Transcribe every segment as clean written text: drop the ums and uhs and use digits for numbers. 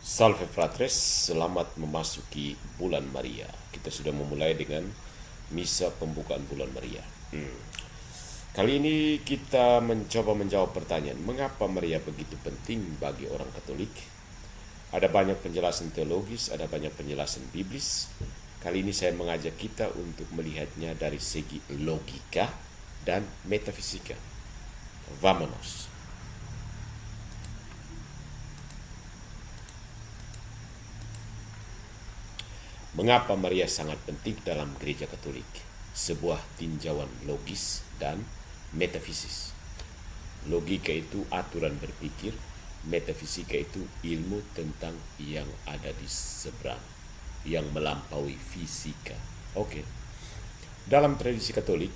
Salve fratres, selamat memasuki bulan Maria. Kita sudah memulai dengan misa pembukaan bulan Maria. Kali ini kita mencoba menjawab pertanyaan, mengapa Maria begitu penting bagi orang Katolik? Ada banyak penjelasan teologis, ada banyak penjelasan biblis. Kali ini saya mengajak kita untuk melihatnya dari segi logika dan metafisika. Vamonos. Mengapa Maria sangat penting dalam gereja Katolik? Sebuah tinjauan logis dan metafisis. Logika itu aturan berpikir, metafisika itu ilmu tentang yang ada di seberang, yang melampaui fisika. Oke. Dalam tradisi Katolik,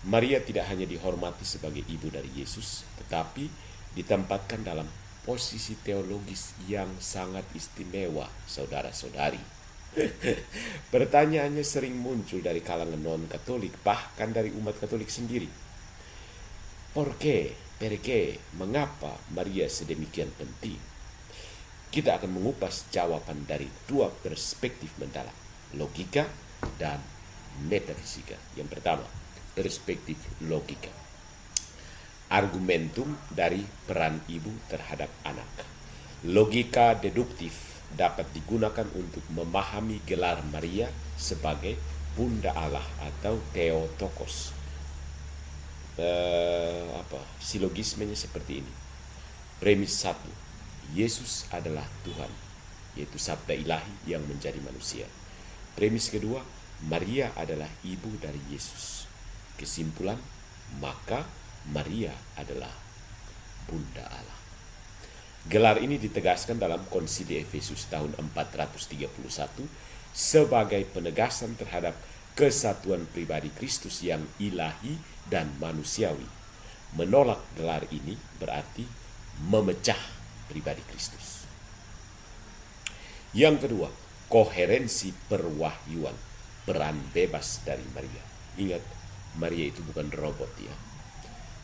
Maria tidak hanya dihormati sebagai ibu dari Yesus, tetapi ditempatkan dalam posisi teologis yang sangat istimewa, saudara-saudari. Pertanyaannya sering muncul dari kalangan non-Katolik, bahkan dari umat Katolik sendiri. Perché, mengapa Maria sedemikian penting? Kita akan mengupas jawaban dari dua perspektif mendalam, logika dan metafisika. Yang pertama, perspektif logika. Argumentum dari peran ibu terhadap anak. Logika deduktif dapat digunakan untuk memahami gelar Maria sebagai Bunda Allah atau Theotokos. Silogismenya seperti ini. Premis 1, Yesus adalah Tuhan, yaitu sabda ilahi yang menjadi manusia. Premis kedua, Maria adalah ibu dari Yesus. Kesimpulan, maka Maria adalah Bunda Allah. Gelar ini ditegaskan dalam Konsili Efesus tahun 431 sebagai penegasan terhadap kesatuan pribadi Kristus yang ilahi dan manusiawi. Menolak gelar ini berarti memecah pribadi Kristus. Yang kedua, koherensi perwahyuan, peran bebas dari Maria. Ingat, Maria itu bukan robot ya.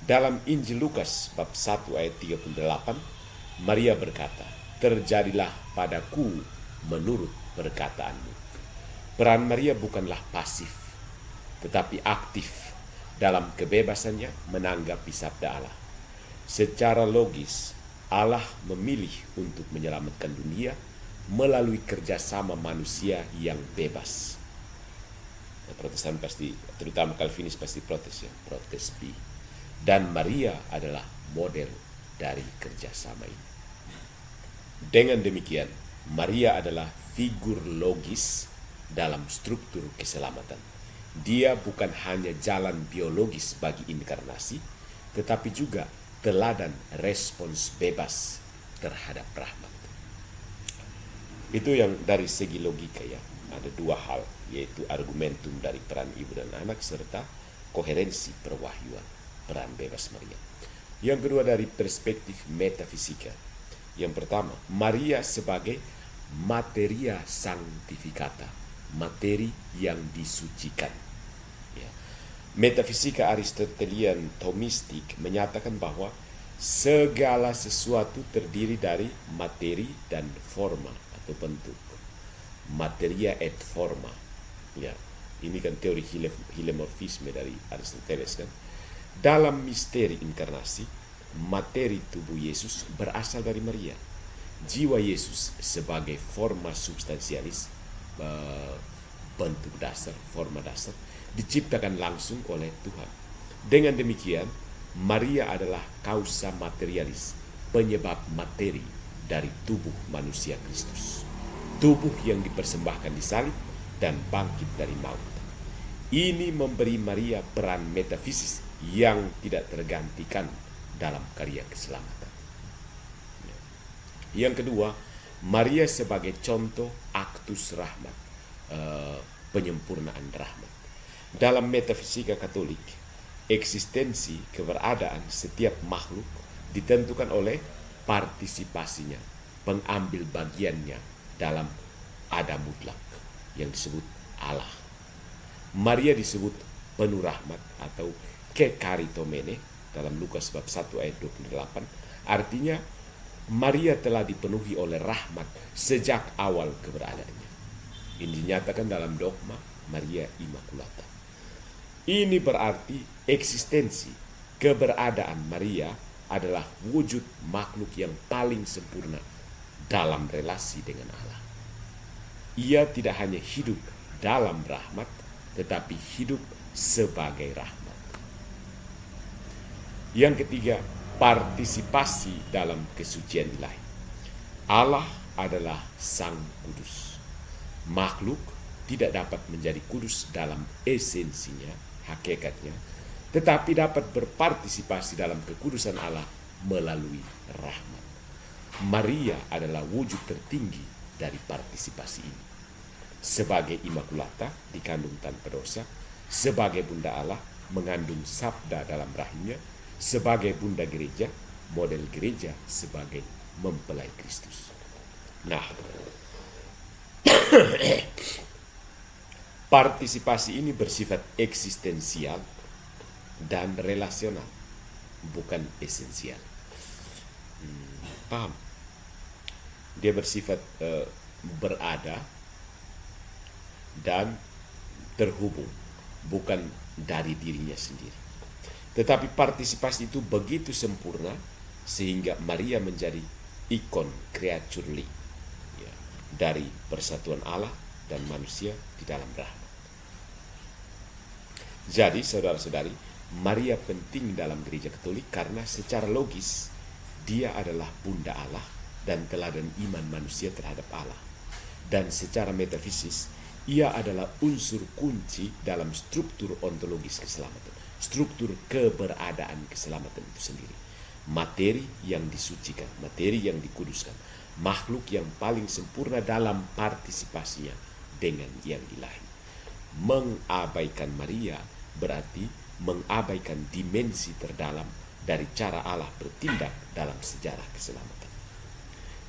Dalam Injil Lukas bab 1 ayat 38, Maria berkata, "Terjadilah padaku menurut perkataanmu." Peran Maria bukanlah pasif, tetapi aktif dalam kebebasannya menanggapi sabda Allah. Secara logis, Allah memilih untuk menyelamatkan dunia melalui kerjasama manusia yang bebas. Protestan pasti, terutama Calvinis pasti protes ya, protes bi. Dan Maria adalah model dari kerjasama ini. Dengan demikian, Maria adalah figur logis dalam struktur keselamatan. Dia bukan hanya jalan biologis bagi inkarnasi, tetapi juga teladan respons bebas terhadap rahmat. Itu yang dari segi logika ya. Ada dua hal, yaitu argumentum dari peran ibu dan anak serta koherensi perwahyuan, peran bebas Maria. Yang kedua dari perspektif metafisika. Yang pertama, Maria sebagai materia sanctificata, materi yang disucikan. Ya. Metafisika Aristotelian Thomistik menyatakan bahwa segala sesuatu terdiri dari materi dan forma atau bentuk. Materia et forma. Ya. Ini kan teori hilemorfisme dari Aristoteles kan. Dalam misteri inkarnasi, materi tubuh Yesus berasal dari Maria. Jiwa Yesus sebagai forma substansialis, bentuk dasar, forma dasar, diciptakan langsung oleh Tuhan. Dengan demikian, Maria adalah kausa materialis, penyebab materi dari tubuh manusia Kristus. Tubuh yang dipersembahkan di salib dan bangkit dari maut. Ini memberi Maria peran metafisis yang tidak tergantikan dalam karya keselamatan. Yang kedua, Maria sebagai contoh aktus rahmat, penyempurnaan rahmat. Dalam metafisika Katolik, eksistensi keberadaan setiap makhluk ditentukan oleh partisipasinya, pengambil bagiannya dalam ada mutlak yang disebut Allah. Maria disebut penuh rahmat atau kekaritomene dalam Lukas bab 1 ayat 28, artinya Maria telah dipenuhi oleh rahmat sejak awal keberadaannya. Ini dinyatakan dalam dogma Maria Immaculata. Ini berarti eksistensi, keberadaan Maria adalah wujud makhluk yang paling sempurna dalam relasi dengan Allah. Ia tidak hanya hidup dalam rahmat, tetapi hidup sebagai rahmat. Yang ketiga, partisipasi dalam kesucian ilahi. Allah adalah Sang Kudus. Makhluk tidak dapat menjadi kudus dalam esensinya, hakikatnya, tetapi dapat berpartisipasi dalam kekudusan Allah melalui rahmat. Maria adalah wujud tertinggi dari partisipasi ini. Sebagai Immaculata dikandung tanpa dosa, sebagai Bunda Allah mengandung sabda dalam rahimnya, sebagai Bunda Gereja, model gereja sebagai mempelai Kristus. Nah, partisipasi ini bersifat eksistensial dan relasional, bukan esensial. Paham? Dia bersifat berada dan terhubung, bukan dari dirinya sendiri. Tetapi partisipasi itu begitu sempurna sehingga Maria menjadi ikon creaturely, ya, dari persatuan Allah dan manusia di dalam rahmat. Jadi saudara-saudari, Maria penting dalam gereja Katolik karena secara logis dia adalah Bunda Allah dan teladan iman manusia terhadap Allah. Dan secara metafisis, ia adalah unsur kunci dalam struktur ontologis keselamatan, struktur keberadaan keselamatan itu sendiri. Materi yang disucikan, materi yang dikuduskan, makhluk yang paling sempurna dalam partisipasinya dengan yang ilahi. Mengabaikan Maria berarti mengabaikan dimensi terdalam dari cara Allah bertindak dalam sejarah keselamatan.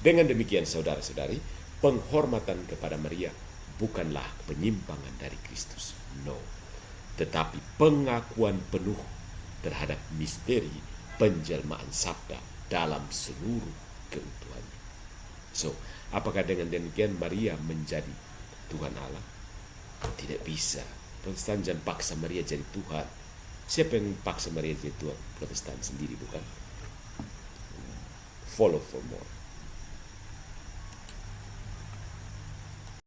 Dengan demikian saudara-saudari, penghormatan kepada Maria bukanlah penyimpangan dari Kristus, no, tetapi pengakuan penuh terhadap misteri penjelmaan sabda dalam seluruh keutuhannya. So, apakah dengan demikian Maria menjadi Tuhan Allah? Tidak bisa. Protestan jangan paksa Maria jadi Tuhan. Siapa yang paksa Maria jadi Tuhan? Protestan sendiri, bukan? Follow for more.